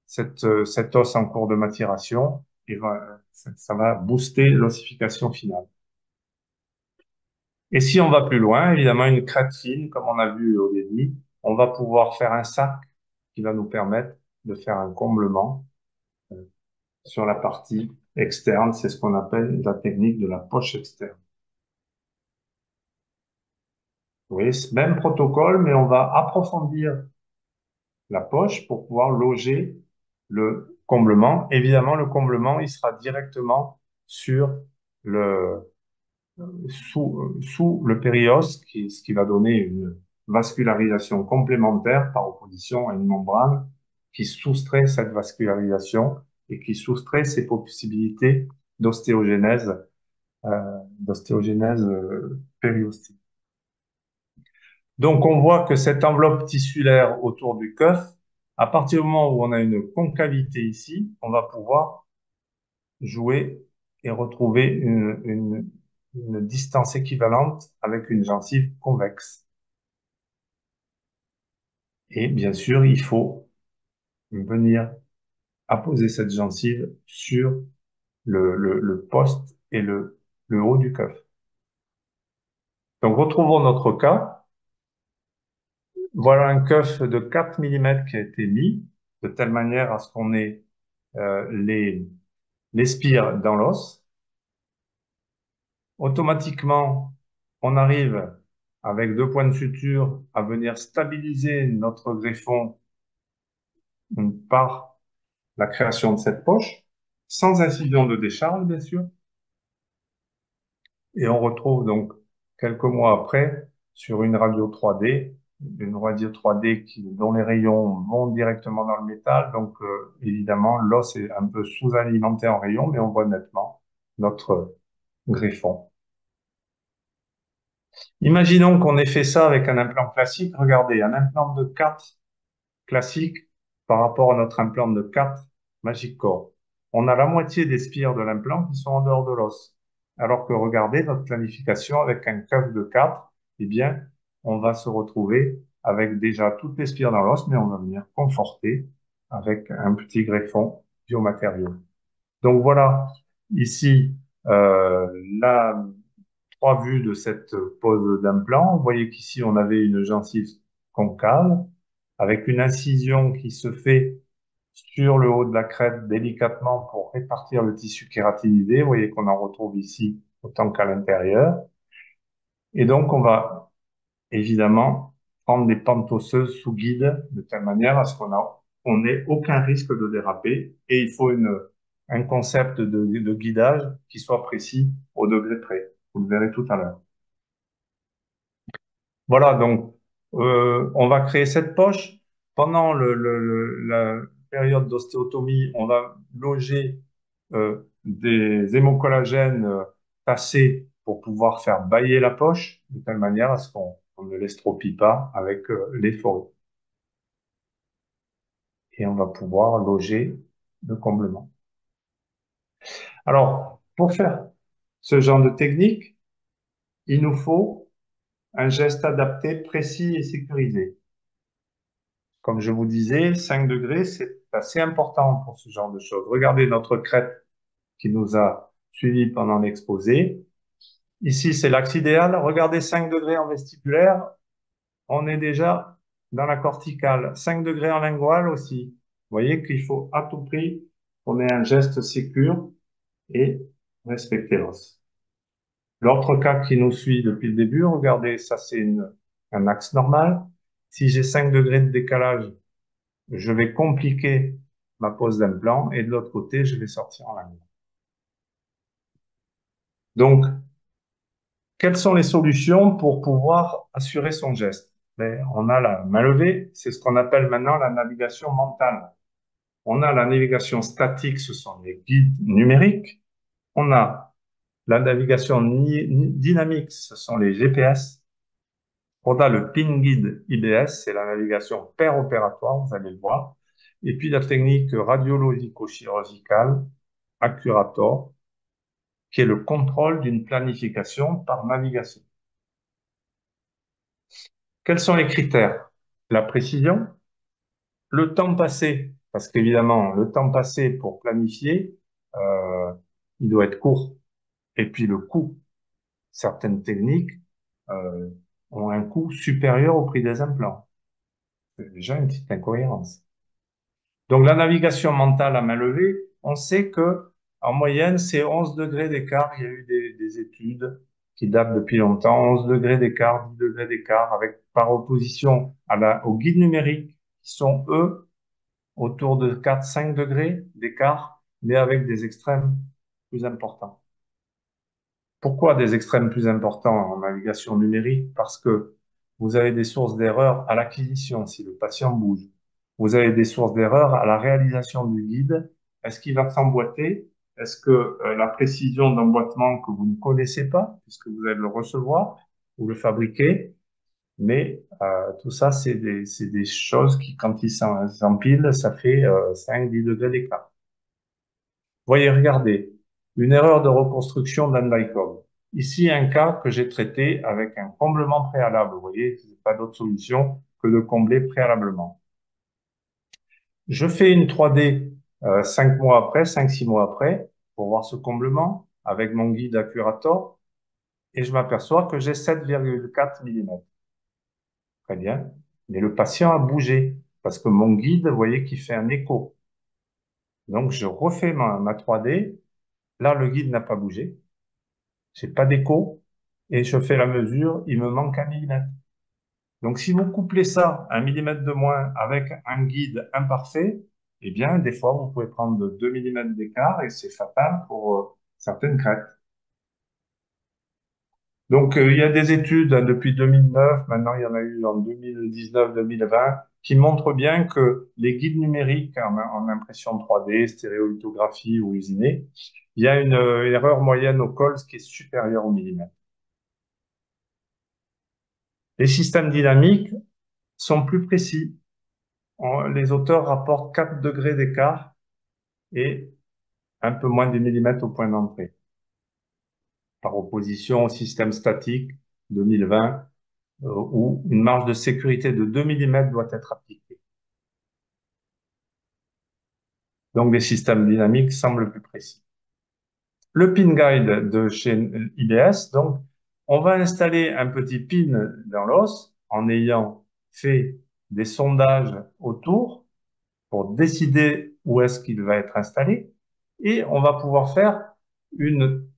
cet os en cours de maturation et ça va booster l'ossification finale. Et si on va plus loin, évidemment, une crête fine, comme on a vu au début, on va pouvoir faire un sac qui va nous permettre de faire un comblement sur la partie externe. C'est ce qu'on appelle la technique de la poche externe. Oui, même protocole, mais on va approfondir la poche pour pouvoir loger le comblement. Évidemment, le comblement, il sera directement sur le, sous le périos, ce qui va donner une vascularisation complémentaire par opposition à une membrane qui soustrait cette vascularisation et qui soustrait ces possibilités d'ostéogenèse périostite. Donc, on voit que cette enveloppe tissulaire autour du cuff, à partir du moment où on a une concavité ici, on va pouvoir jouer et retrouver une distance équivalente avec une gencive convexe. Et bien sûr, il faut venir apposer cette gencive sur le poste et le haut du cuff. Donc, retrouvons notre cas. Voilà un cuff de 4 mm qui a été mis. de telle manière à ce qu'on ait les spires dans l'os. Automatiquement, on arrive avec 2 points de suture à venir stabiliser notre greffon par la création de cette poche, sans incision de décharge, bien sûr. Et on retrouve donc quelques mois après sur une radio 3D dont les rayons vont directement dans le métal. Donc évidemment, l'os est un peu sous-alimenté en rayons, mais on voit nettement notre greffon. Imaginons qu'on ait fait ça avec un implant classique. Regardez, un implant de 4 classique par rapport à notre implant de 4 Magic Core. On a la moitié des spires de l'implant qui sont en dehors de l'os. Alors que regardez notre planification avec un cuff de 4, eh bien, on va se retrouver avec déjà toutes les spires dans l'os, mais on va venir conforter avec un petit greffon biomatériaux. Donc voilà, ici, la 3 vues de cette pose d'implant. Vous voyez qu'ici, on avait une gencive concave avec une incision qui se fait sur le haut de la crête délicatement pour répartir le tissu kératinisé. Vous voyez qu'on en retrouve ici autant qu'à l'intérieur. Et donc, on va évidemment prendre des pentes osseuses sous guide de telle manière à ce on n'ait aucun risque de déraper. Et il faut un concept de guidage qui soit précis au degré près. Vous le verrez tout à l'heure. Voilà, donc on va créer cette poche. Pendant la période d'ostéotomie, on va loger des hémocollagènes tassés pour pouvoir faire bailler la poche, de telle manière à ce qu'on ne l'estropie pas avec les forêts. Et on va pouvoir loger le comblement. Alors, pour faire ce genre de technique, il nous faut un geste adapté, précis et sécurisé. Comme je vous disais, 5 degrés, c'est assez important pour ce genre de choses. Regardez notre crête qui nous a suivis pendant l'exposé. Ici, c'est l'axe idéal. Regardez 5 degrés en vestibulaire, on est déjà dans la corticale. 5 degrés en linguale aussi. Vous voyez qu'il faut à tout prix qu'on ait un geste sécure et respecter l'os. L'autre cas qui nous suit depuis le début, regardez, ça c'est un axe normal. Si j'ai 5 degrés de décalage, je vais compliquer ma pose d'implant et de l'autre côté, je vais sortir en linguale. Donc, quelles sont les solutions pour pouvoir assurer son geste? Ben, on a la main levée, c'est ce qu'on appelle maintenant la navigation mentale. On a la navigation statique, ce sont les guides numériques. On a la navigation dynamique, ce sont les GPS. On a le pin guide IBS, c'est la navigation pair-opératoire, vous allez le voir. Et puis la technique radiologico-chirurgicale, Accurator, qui est le contrôle d'une planification par navigation. Quels sont les critères? La précision, le temps passé, parce qu'évidemment, le temps passé pour planifier, il doit être court. Et puis le coût. Certaines techniques ont un coût supérieur au prix des implants. C'est déjà une petite incohérence. Donc la navigation mentale à main levée, on sait que en moyenne, c'est 11 degrés d'écart. Il y a eu des études qui datent depuis longtemps, 11 degrés d'écart, 10 degrés d'écart, avec par opposition aux guides numériques, qui sont, eux, autour de 4-5 degrés d'écart, mais avec des extrêmes plus importants. Pourquoi des extrêmes plus importants en navigation numérique? Parce que vous avez des sources d'erreur à l'acquisition si le patient bouge. Vous avez des sources d'erreur à la réalisation du guide. Est-ce qu'il va s'emboîter? Est-ce que la précision d'emboîtement que vous ne connaissez pas, puisque vous allez le recevoir ou le fabriquer, mais tout ça, c'est des choses qui, quand ils s'empilent, ça fait 5-10 degrés d'écart. Voyez, regardez, une erreur de reconstruction d'Andycom. Ici, un cas que j'ai traité avec un comblement préalable. Vous voyez, il n'y a pas d'autre solution que de combler préalablement. Je fais une 3D 5 mois après, 5-6 mois après, pour voir ce comblement avec mon guide Accurator, et je m'aperçois que j'ai 7,4 mm. Très bien, mais le patient a bougé. parce que mon guide, vous voyez qu'il fait un écho. Donc, je refais ma 3D. Là, le guide n'a pas bougé. J'ai pas d'écho. Et je fais la mesure, il me manque 1 mm. Donc, si vous couplez ça, 1 mm de moins, avec un guide imparfait, eh bien, des fois, vous pouvez prendre 2 mm d'écart et c'est fatal pour certaines crêtes. Donc, il y a des études hein, depuis 2009, maintenant il y en a eu en 2019-2020, qui montrent bien que les guides numériques en impression 3D, stéréolithographie ou usinée, il y a une erreur moyenne au col qui est supérieure au millimètre. Les systèmes dynamiques sont plus précis. Les auteurs rapportent 4 degrés d'écart et un peu moins de millimètres au point d'entrée, par opposition au système statique 2020, où une marge de sécurité de 2 mm doit être appliquée. Donc, les systèmes dynamiques semblent plus précis. Le pin guide de chez IBS, donc, on va installer un petit pin dans l'os en ayant fait des sondages autour pour décider où est-ce qu'il va être installé. Et on va pouvoir faire une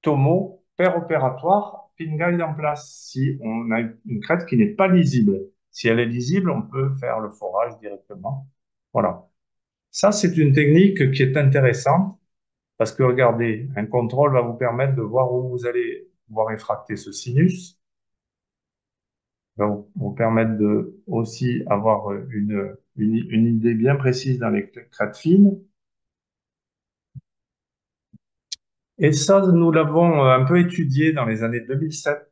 tomo opératoire pin guide en place si on a une crête qui n'est pas lisible. Si elle est lisible, on peut faire le forage directement. Voilà. Ça, c'est une technique qui est intéressante parce que regardez, un contrôle va vous permettre de voir où vous allez pouvoir effracter ce sinus, va vous permettre de aussi avoir une idée bien précise dans les crêtes fines. Et ça, nous l'avons un peu étudié dans les années 2007.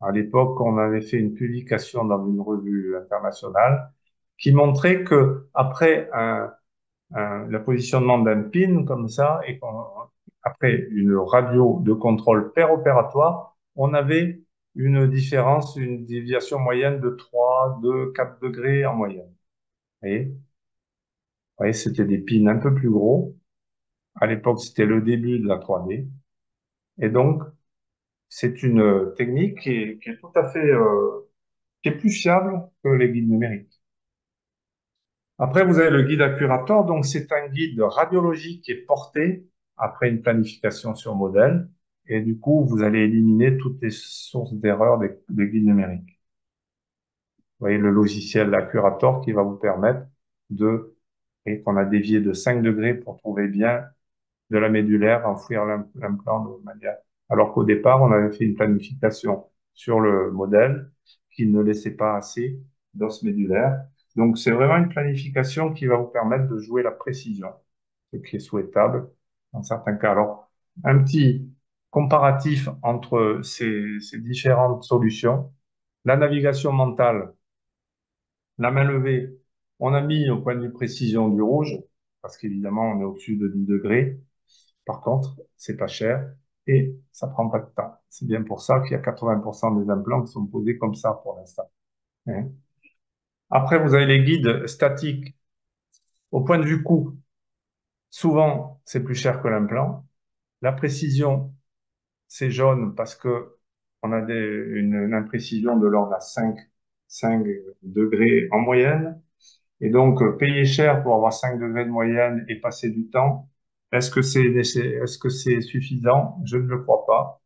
À l'époque, on avait fait une publication dans une revue internationale qui montrait que après le positionnement d'un pin comme ça, et après une radio de contrôle opératoire, on avait une différence, une déviation moyenne de 3, 2, 4 degrés en moyenne. Vous voyez, c'était des pins un peu plus gros. À l'époque, c'était le début de la 3D. Et donc, c'est une technique qui est tout à fait, qui est plus fiable que les guides numériques. Après, vous avez le guide Accurator. Donc, c'est un guide radiologique qui est porté après une planification sur modèle. Et du coup, vous allez éliminer toutes les sources d'erreurs des guides numériques. Vous voyez le logiciel Accurator qui va vous permettre et qu'on a dévié de 5 degrés pour trouver bien de la médulaire, enfouir l'implant de manière. Alors qu'au départ, on avait fait une planification sur le modèle qui ne laissait pas assez d'os médulaire. Donc, c'est vraiment une planification qui va vous permettre de jouer la précision, ce qui est souhaitable dans certains cas. Alors, un petit comparatif entre ces différentes solutions. La navigation mentale, la main levée, on a mis au point de vue précision du rouge, parce qu'évidemment, on est au-dessus de 10 degrés. Par contre, c'est pas cher et ça prend pas de temps. C'est bien pour ça qu'il y a 80% des implants qui sont posés comme ça pour l'instant. Hein. Après, vous avez les guides statiques. Au point de vue coût, souvent, c'est plus cher que l'implant. La précision, c'est jaune parce que on a une imprécision de l'ordre à 5 degrés en moyenne. Et donc, payer cher pour avoir 5 degrés de moyenne et passer du temps, est-ce que c'est suffisant? Je ne le crois pas.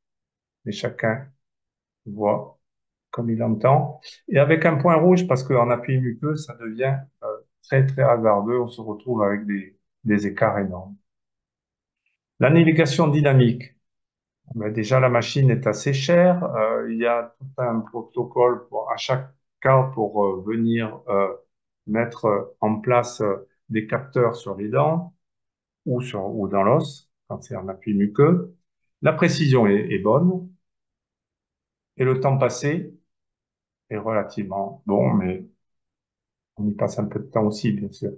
Mais chacun voit comme il entend. Et avec un point rouge, parce qu'en appui muqueux, ça devient très, très hasardeux. On se retrouve avec des écarts énormes. La navigation dynamique. Ben déjà, la machine est assez chère. Il y a tout un protocole à chaque cas pour venir mettre en place des capteurs sur les dents ou dans l'os, quand c'est en appui muqueux. La précision est bonne et le temps passé est relativement bon, mais on y passe un peu de temps aussi, bien sûr.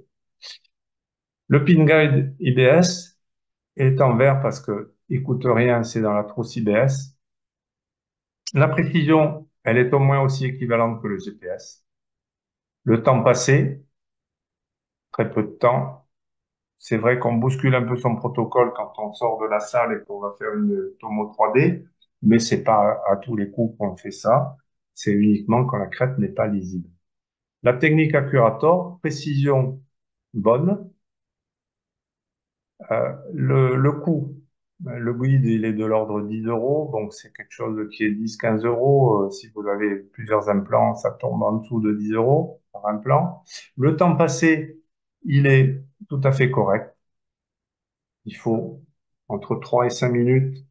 Le pin guide IBS est en vert parce que il coûte rien, c'est dans la trousse IBS. La précision, elle est au moins aussi équivalente que le GPS. Le temps passé, très peu de temps. C'est vrai qu'on bouscule un peu son protocole quand on sort de la salle et qu'on va faire une tomo 3D, mais c'est pas à tous les coups qu'on fait ça. C'est uniquement quand la crête n'est pas lisible. La technique Accurator, précision bonne. Le coût, le guide, il est de l'ordre de 10 euros, donc c'est quelque chose qui est 10-15 euros. Si vous avez plusieurs implants, ça tombe en dessous de 10 euros par implant. Le temps passé, il est tout à fait correct. Il faut entre 3 et 5 minutes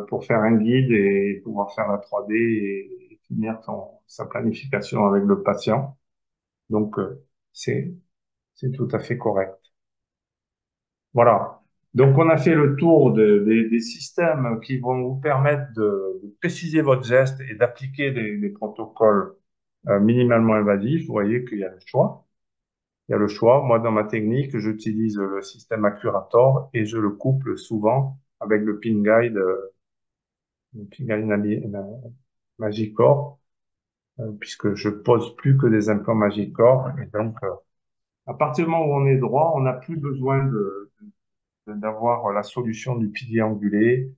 pour faire un guide et pouvoir faire la 3D et finir sa planification avec le patient. Donc, c'est, c'est tout à fait correct. Voilà. Donc, on a fait le tour des systèmes qui vont vous permettre de préciser votre geste et d'appliquer des protocoles minimalement invasifs. Vous voyez qu'il y a le choix. Il y a le choix. Moi, dans ma technique, j'utilise le système Accurator et je le couple souvent avec le pin guide Magicor, puisque je pose plus que des implants Magicor. Et donc, à partir du moment où on est droit, on n'a plus besoin d'avoir la solution du pilier angulé.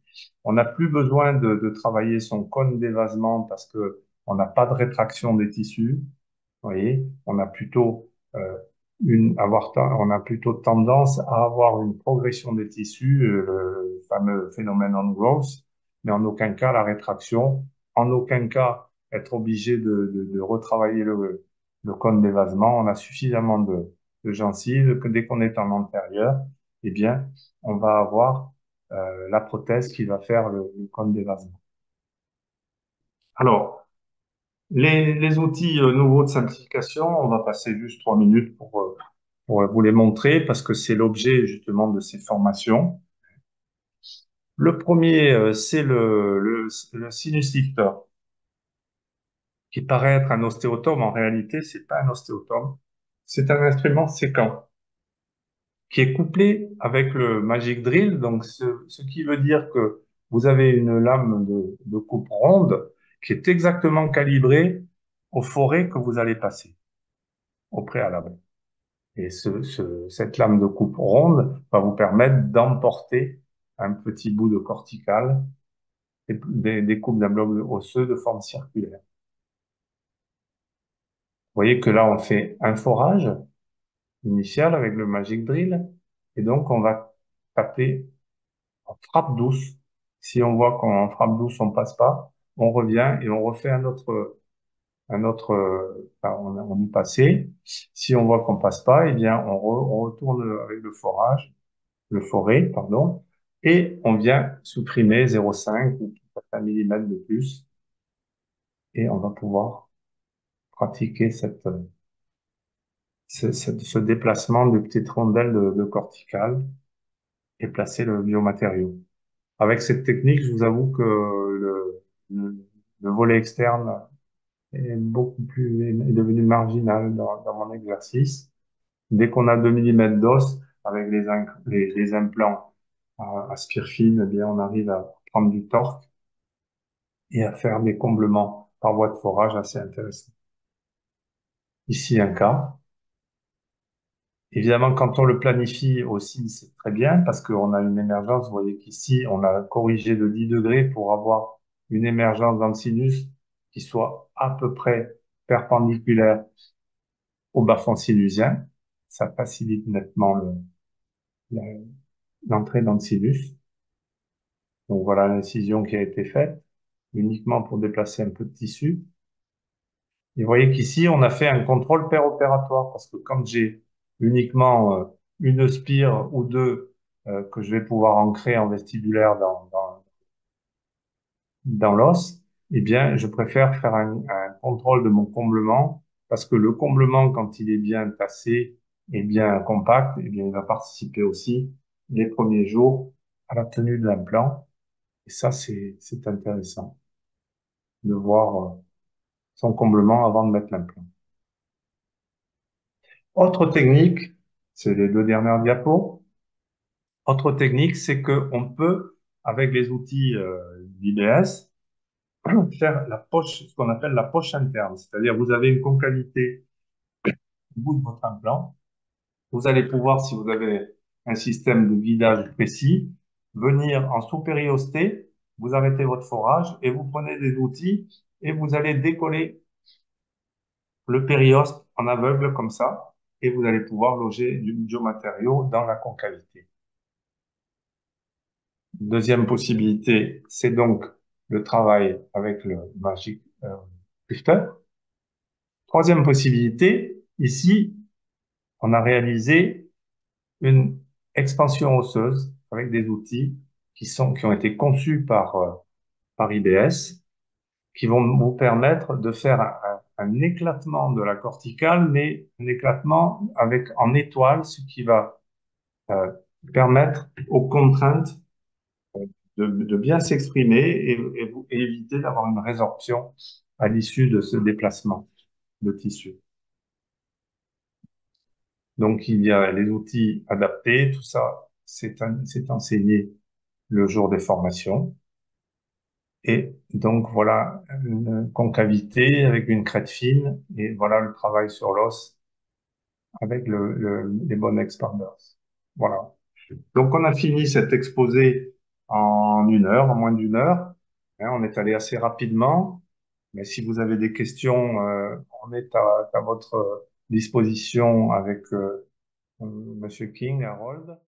On n'a plus besoin de travailler son cône d'évasement parce que on n'a pas de rétraction des tissus. Vous voyez, on a plutôt on a plutôt tendance à avoir une progression des tissus, le fameux phénomène on growth, mais en aucun cas la rétraction, en aucun cas être obligé de retravailler le cône d'évasement. On a suffisamment de gencives que dès qu'on est en antérieur, eh bien, on va avoir la prothèse qui va faire le cône d'évasement. Alors, les outils nouveaux de simplification, on va passer juste 3 minutes pour vous les montrer parce que c'est l'objet justement de ces formations. Le premier, c'est le sinus lifter, qui paraît être un ostéotome. En réalité, c'est pas un ostéotome. C'est un instrument séquent qui est couplé avec le Magic Drill. Donc, ce qui veut dire que vous avez une lame de coupe ronde qui est exactement calibrée au forêt que vous allez passer au préalable. Et cette lame de coupe ronde va vous permettre d'emporter un petit bout de cortical et des coupes d'un bloc osseux de forme circulaire. Vous voyez que là, on fait un forage initial avec le Magic Drill. Et donc, on va taper en frappe douce. Si on voit qu'en frappe douce, on passe pas, on revient et on refait enfin, on est passé. Si on voit qu'on passe pas, eh bien, on retourne avec le forêt, pardon, et on vient supprimer 0,5 ou 1 millimètre de plus et on va pouvoir pratiquer ce déplacement de petites rondelles de corticales et placer le biomatériau. Avec cette technique, je vous avoue que le, le volet externe est devenu marginal dans mon exercice. Dès qu'on a 2 millimètres d'os avec les implants à spire fine, eh bien, on arrive à prendre du torque et à faire des comblements par voie de forage assez intéressants. Ici, un cas. Évidemment, quand on le planifie aussi, c'est très bien parce qu'on a une émergence. Vous voyez qu'ici, on a corrigé de 10 degrés pour avoir une émergence dans le sinus qui soit à peu près perpendiculaire au bas-fond sinusien. Ça facilite nettement la- l'entrée dans le sinus. Donc voilà l'incision qui a été faite uniquement pour déplacer un peu de tissu. Et vous voyez qu'ici, on a fait un contrôle péropératoire parce que quand j'ai uniquement une spire ou deux que je vais pouvoir ancrer en vestibulaire dans l'os, eh bien, je préfère faire un contrôle de mon comblement parce que le comblement, quand il est bien tassé et bien compact, eh bien, il va participer aussi les premiers jours à la tenue de l'implant. Et ça, c'est intéressant de voir son comblement avant de mettre l'implant. Autre technique, c'est les 2 dernières diapos. Autre technique, c'est que on peut, avec les outils d'IBS, faire la poche, ce qu'on appelle la poche interne. C'est-à-dire, vous avez une concavité au bout de votre implant. Vous allez pouvoir, si vous avez un système de guidage précis, venir en sous-périosté, vous arrêtez votre forage et vous prenez des outils et vous allez décoller le périoste en aveugle comme ça, et vous allez pouvoir loger du biomatériau dans la concavité. Deuxième possibilité, c'est donc le travail avec le Magic Drifter. Troisième possibilité, ici, on a réalisé une expansion osseuse avec des outils qui ont été conçus par IBS, qui vont vous permettre de faire un éclatement de la corticale, mais un éclatement en étoile, ce qui va euh, permettre aux contraintes de bien s'exprimer et éviter d'avoir une résorption à l'issue de ce déplacement de tissu. Donc, il y a les outils adaptés, tout ça, c'est enseigné le jour des formations. Et donc, voilà une concavité avec une crête fine, et voilà le travail sur l'os avec les bonnes expanders. Voilà. Donc, on a fini cet exposé en une heure, en moins d'une heure. Hein, on est allé assez rapidement, mais si vous avez des questions, on est à votre disposition avec Monsieur King, Harold.